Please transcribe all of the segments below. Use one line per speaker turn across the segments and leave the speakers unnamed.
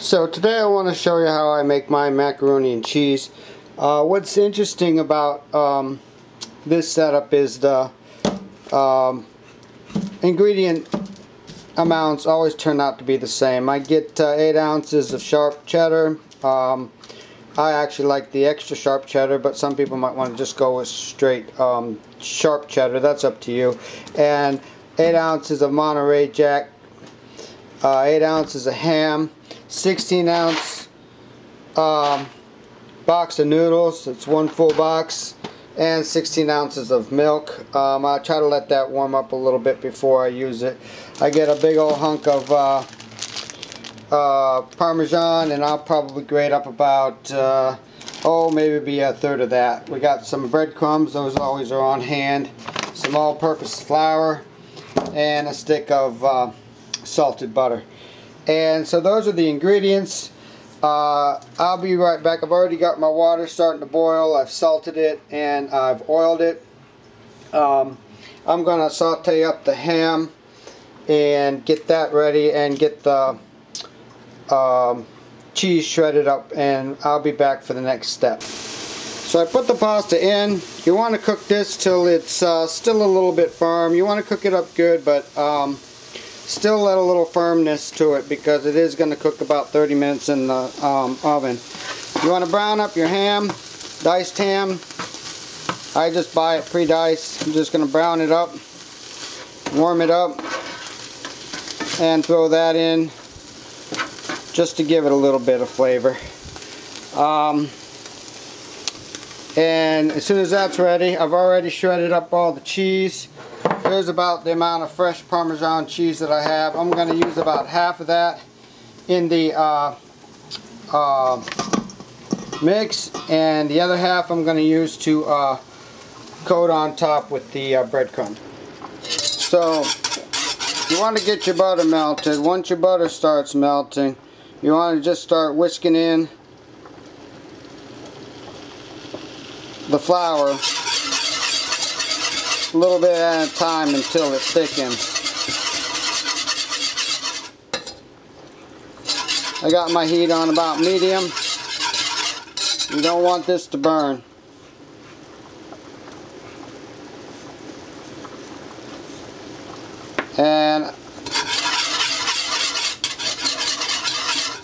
So today I want to show you how I make my macaroni and cheese. What's interesting about this setup is the ingredient amounts always turn out to be the same. I get 8 ounces of sharp cheddar. I actually like the extra sharp cheddar, but some people might want to just go with straight sharp cheddar. That's up to you. And 8 ounces of Monterey Jack, 8 ounces of ham, 16-ounce box of noodles. It's one full box, and 16 ounces of milk. I try to let that warm up a little bit before I use it. I get a big old hunk of parmesan, and I'll probably grate up about maybe a third of that. We got some breadcrumbs, those always are on hand, some all-purpose flour, and a stick of salted butter. And so those are the ingredients. I'll be right back. I've already got my water starting to boil. I've salted it and I've oiled it. I'm going to saute up the ham and get that ready and get the cheese shredded up, and I'll be back for the next step. So I put the pasta in. You want to cook this till it's still a little bit firm. You want to cook it up good, but still let a little firmness to it because it is going to cook about 30 minutes in the oven. You want to brown up your ham, diced ham. I just buy it pre-diced. I'm just going to brown it up, warm it up, and throw that in just to give it a little bit of flavor. And as soon as that's ready, I've already shredded up all the cheese. Here's about the amount of fresh Parmesan cheese that I have. I'm going to use about half of that in the mix, and the other half I'm going to use to coat on top with the breadcrumbs. So you want to get your butter melted. Once your butter starts melting, you want to just start whisking in the flour a little bit at a time until it thickens. I got my heat on about medium. You don't want this to burn. And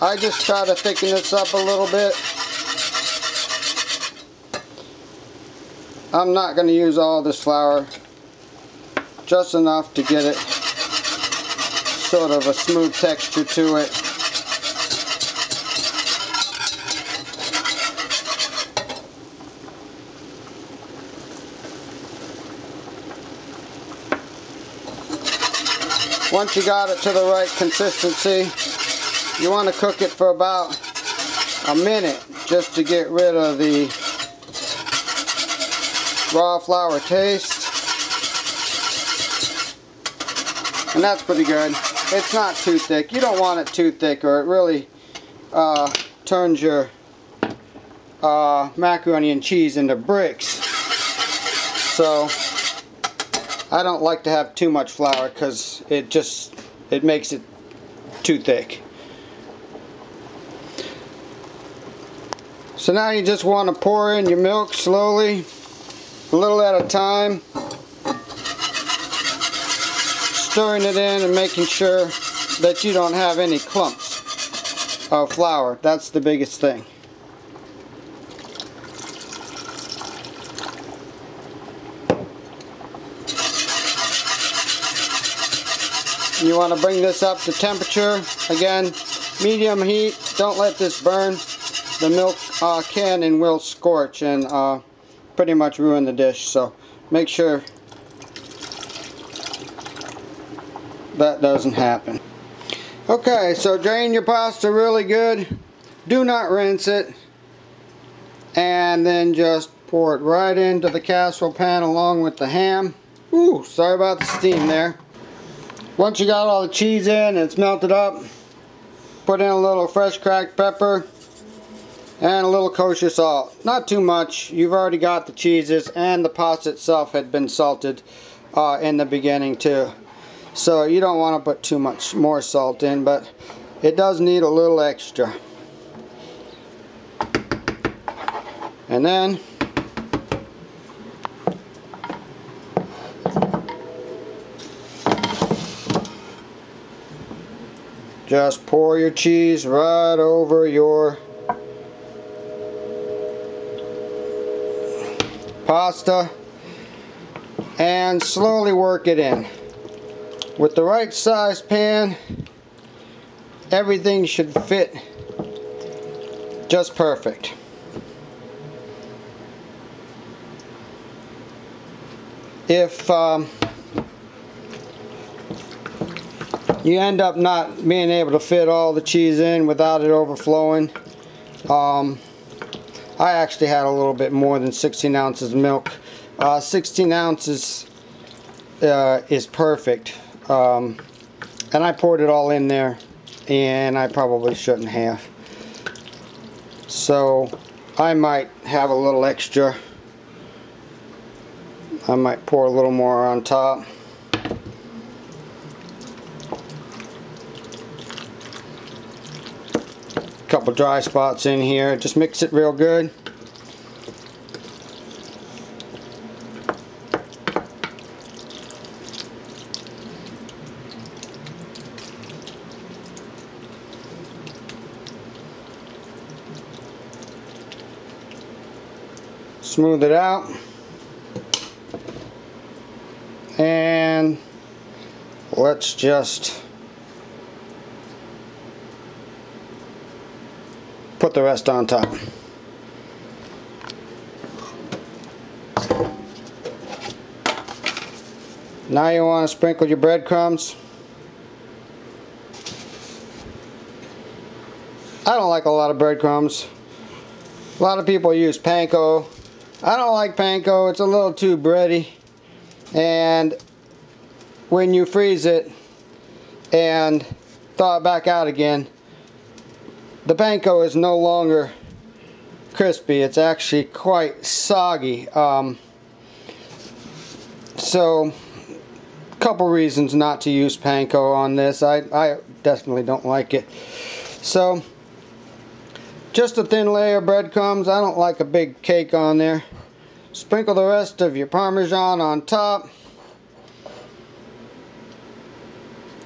I just try to thicken this up a little bit. I'm not going to use all this flour, just enough to get it sort of a smooth texture to it. Once you got it to the right consistency, you want to cook it for about a minute just to get rid of the raw flour taste, and that's pretty good. It's not too thick. You don't want it too thick, or it really turns your macaroni and cheese into bricks. So I don't like to have too much flour because it makes it too thick. So now you just want to pour in your milk slowly, a little at a time, stirring it in and making sure that you don't have any clumps of flour. That's the biggest thing. You want to bring this up to temperature. Again, medium heat. Don't let this burn. The milk can and will scorch and pretty much ruin the dish, so make sure that doesn't happen. Okay, so drain your pasta really good. Do not rinse it, and then just pour it right into the casserole pan along with the ham. Ooh, sorry about the steam there. Once you got all the cheese in and it's melted up, put in a little fresh cracked pepper and a little kosher salt. Not too much. You've already got the cheeses, and the pasta itself had been salted in the beginning too. So you don't want to put too much more salt in, but it does need a little extra. And then just pour your cheese right over your pasta and slowly work it in. With the right size pan, everything should fit just perfect. If you end up not being able to fit all the cheese in without it overflowing, I actually had a little bit more than 16 ounces of milk. 16 ounces is perfect. And I poured it all in there, and I probably shouldn't have. So I might have a little extra. I might pour a little more on top. Couple dry spots in here. Just mix it real good. Smooth it out. And let's just put the rest on top. Now you want to sprinkle your breadcrumbs. I don't like a lot of breadcrumbs. A lot of people use panko. I don't like panko. It's a little too bready. And when you freeze it and thaw it back out again, the panko is no longer crispy. It's actually quite soggy. So, a couple reasons not to use panko on this. I definitely don't like it. So, just a thin layer of breadcrumbs. I don't like a big cake on there. Sprinkle the rest of your parmesan on top.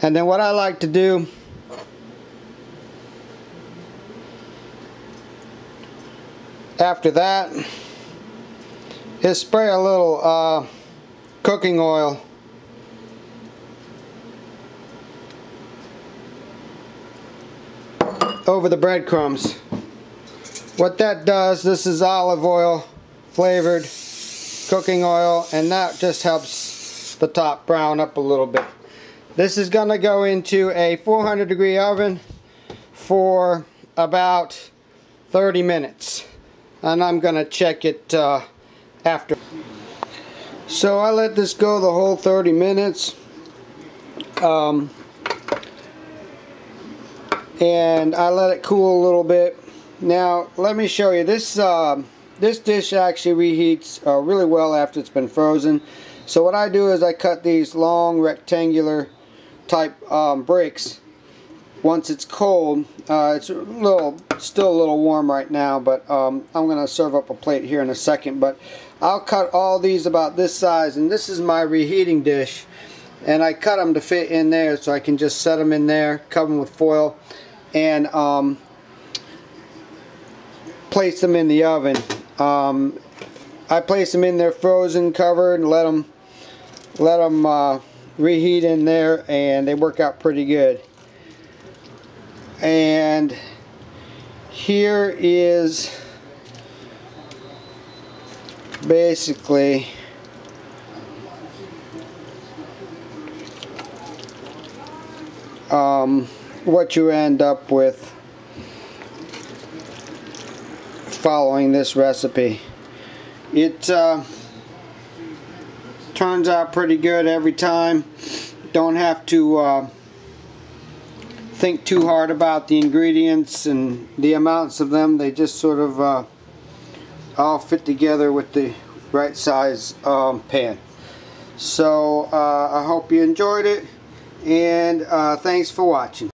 And then what I like to do after that is spray a little cooking oil over the breadcrumbs. What that does, this is olive oil flavored cooking oil, and that just helps the top brown up a little bit. This is going to go into a 400-degree oven for about 30 minutes. And I'm going to check it after. So I let this go the whole 30 minutes. And I let it cool a little bit. Now, let me show you. This dish actually reheats really well after it's been frozen. So what I do is I cut these long rectangular type bricks. Once it's cold, it's still a little warm right now, but I'm going to serve up a plate here in a second. But I'll cut all these about this size, and this is my reheating dish. And I cut them to fit in there, so I can just set them in there, cover them with foil, and place them in the oven. I place them in there frozen, covered, and let them reheat in there, and they work out pretty good. And here is basically what you end up with following this recipe. It turns out pretty good every time. Don't have to think too hard about the ingredients and the amounts of them. They just sort of all fit together with the right size pan. So I hope you enjoyed it, and thanks for watching.